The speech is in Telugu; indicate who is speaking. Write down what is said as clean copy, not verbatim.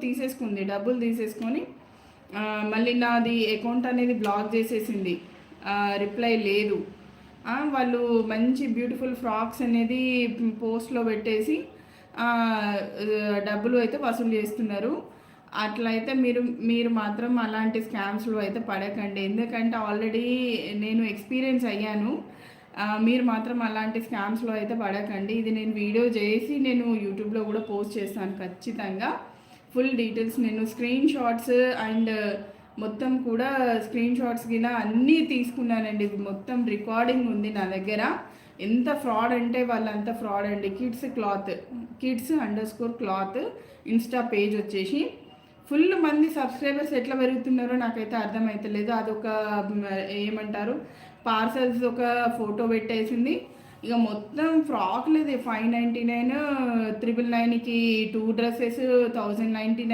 Speaker 1: తీసేసుకుంది, డబ్బులు తీసేసుకొని మళ్ళీ నాది అకౌంట్ అనేది బ్లాక్ చేసేసింది, రిప్లై లేదు. వాళ్ళు మంచి బ్యూటిఫుల్ ఫ్రాక్స్ అనేది పోస్ట్లో పెట్టేసి డబ్బులు అయితే వసూలు చేస్తున్నారు. అట్లయితే మీరు మీరు మాత్రం అలాంటి స్కామ్స్లో అయితే పడకండి, ఎందుకంటే ఆల్రెడీ నేను ఎక్స్పీరియన్స్ అయ్యాను. మీరు మాత్రం అలాంటి స్కామ్స్లో అయితే పడకండి. ఇది నేను వీడియో చేసి నేను యూట్యూబ్లో కూడా పోస్ట్ చేస్తాను ఖచ్చితంగా. ఫుల్ డీటెయిల్స్ నేను స్క్రీన్ షాట్స్ అండ్ మొత్తం కూడా స్క్రీన్ షాట్స్ కింద అన్నీ తీసుకున్నానండి. మొత్తం రికార్డింగ్ ఉంది నా దగ్గర. ఎంత ఫ్రాడ్ అంటే వాళ్ళంతా ఫ్రాడ్ అండి. కిడ్స్_క్లాత్ ఇన్స్టా పేజ్ వచ్చేసి ఫుల్ మంది సబ్స్క్రైబర్స్ ఎట్లా పెరుగుతున్నారో నాకైతే అర్థమవుతలేదు. అదొక ఏమంటారు, పార్సల్స్ ఒక ఫోటో పెట్టేసింది. ఇక మొత్తం ఫ్రాక్ లేదు. 599, 999కి 2 డ్రెస్సెస్, 1099